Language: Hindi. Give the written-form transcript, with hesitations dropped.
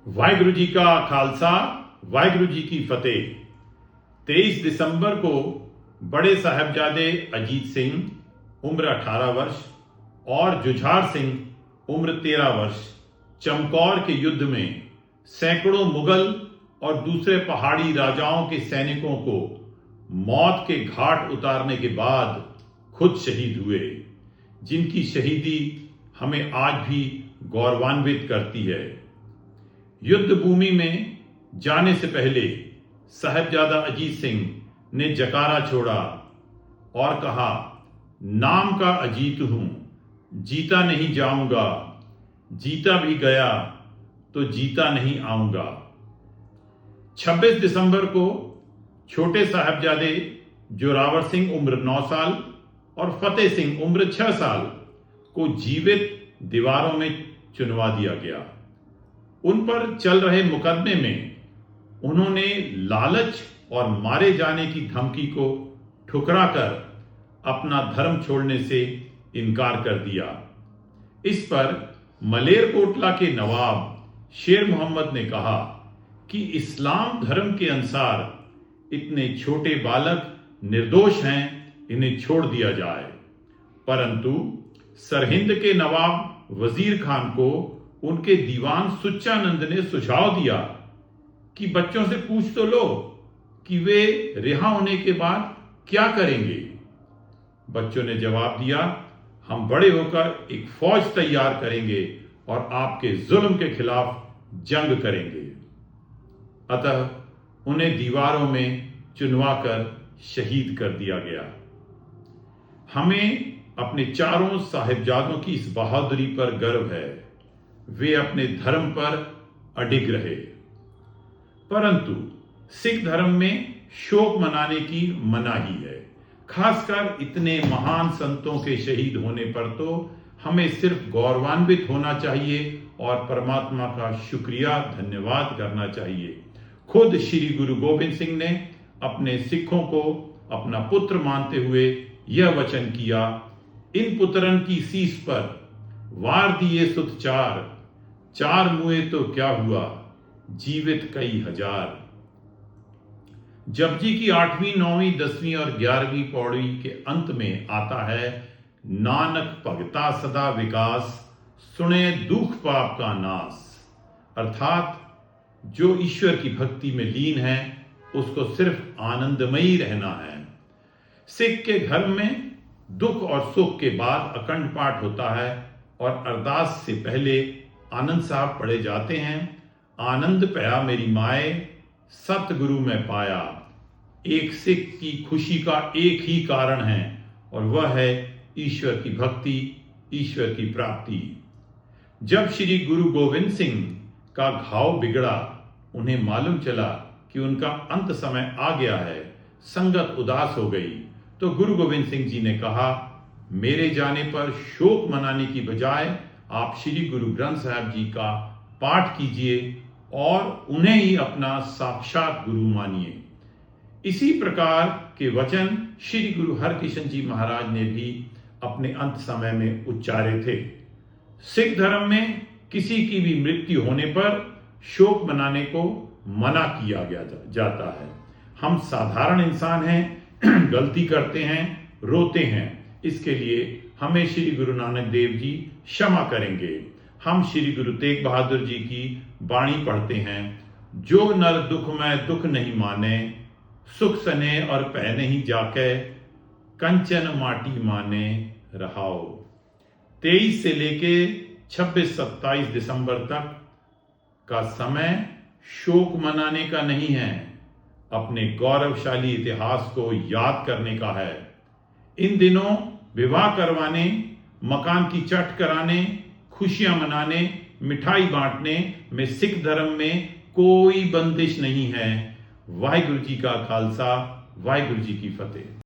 वाहिगुरु जी का खालसा, वाहिगुरु जी की फतेह। 23 दिसंबर को बड़े साहबजादे अजीत सिंह उम्र 18 वर्ष और जुझार सिंह उम्र 13 वर्ष चमकौर के युद्ध में सैकड़ों मुगल और दूसरे पहाड़ी राजाओं के सैनिकों को मौत के घाट उतारने के बाद खुद शहीद हुए, जिनकी शहीदी हमें आज भी गौरवान्वित करती है। युद्ध भूमि में जाने से पहले साहबजादा अजीत सिंह ने जकारा छोड़ा और कहा, नाम का अजीत हूं, जीता नहीं जाऊंगा, जीता भी गया तो जीता नहीं आऊंगा। 26 दिसंबर को छोटे साहबजादे जोरावर सिंह उम्र 9 साल और फतेह सिंह उम्र 6 साल को जीवित दीवारों में चुनवा दिया गया। उन पर चल रहे मुकदमे में उन्होंने लालच और मारे जाने की धमकी को ठुकराकर अपना धर्म छोड़ने से इनकार कर दिया। इस पर मलेरकोटला के नवाब शेर मोहम्मद ने कहा कि इस्लाम धर्म के अनुसार इतने छोटे बालक निर्दोष हैं, इन्हें छोड़ दिया जाए। परंतु सरहिंद के नवाब वजीर खान को उनके दीवान सुच्चानंद ने सुझाव दिया कि बच्चों से पूछ तो लो कि वे रिहा होने के बाद क्या करेंगे। बच्चों ने जवाब दिया, हम बड़े होकर एक फौज तैयार करेंगे और आपके जुल्म के खिलाफ जंग करेंगे। अतः उन्हें दीवारों में चुनवाकर शहीद कर दिया गया। हमें अपने चारों साहिबजादों की इस बहादुरी पर गर्व है। वे अपने धर्म पर अडिग रहे। परंतु सिख धर्म में शोक मनाने की मनाही है। खासकर इतने महान संतों के शहीद होने पर तो हमें सिर्फ गौरवान्वित होना चाहिए और परमात्मा का शुक्रिया धन्यवाद करना चाहिए। खुद श्री गुरु गोविंद सिंह ने अपने सिखों को अपना पुत्र मानते हुए यह वचन किया, इन पुत्रन की सीस पर वार दिए सुत चार, चार मुए तो क्या हुआ, जीवित कई हजार। जपजी की 8वीं, 9वीं, 10वीं और 11वीं पौड़ी के अंत में आता है, नानक भगता सदा विकास, सुने दुख पाप का नाश। अर्थात जो ईश्वर की भक्ति में लीन है उसको सिर्फ आनंदमयी रहना है। सिख के घर में दुख और सुख के बाद अखंड पाठ होता है और अरदास से पहले आनंद साहब पढ़े जाते हैं। आनंद पया मेरी माए, सतगुरु में पाया। एक सिख की खुशी का एक ही कारण है और वह है ईश्वर की भक्ति, ईश्वर की प्राप्ति। जब श्री गुरु गोविंद सिंह का घाव बिगड़ा, उन्हें मालूम चला कि उनका अंत समय आ गया है, संगत उदास हो गई, तो गुरु गोविंद सिंह जी ने कहा, मेरे जाने पर शोक मनाने की बजाय आप श्री गुरु ग्रंथ साहब जी का पाठ कीजिए और उन्हें ही अपना साक्षात गुरु मानिए। इसी प्रकार के वचन श्री गुरु हरकृष्ण जी महाराज ने भी अपने अंत समय में उच्चारे थे। सिख धर्म में किसी की भी मृत्यु होने पर शोक मनाने को मना किया गया जाता है। हम साधारण इंसान हैं, गलती करते हैं, रोते हैं, इसके लिए हमें श्री गुरु नानक देव जी क्षमा करेंगे। हम श्री गुरु तेग बहादुर जी की वाणी पढ़ते हैं, जो नर दुख में दुख नहीं माने, सुख सने और पै नहीं जाके, कंचन माटी माने रहाओ। 23 से लेके 26-27 दिसंबर तक का समय शोक मनाने का नहीं है, अपने गौरवशाली इतिहास को याद करने का है। इन दिनों विवाह करवाने, मकान की चट कराने, खुशियां मनाने, मिठाई बांटने में सिख धर्म में कोई बंदिश नहीं है। वाहिगुरु जी का खालसा, वाहिगुरु जी की फतेह।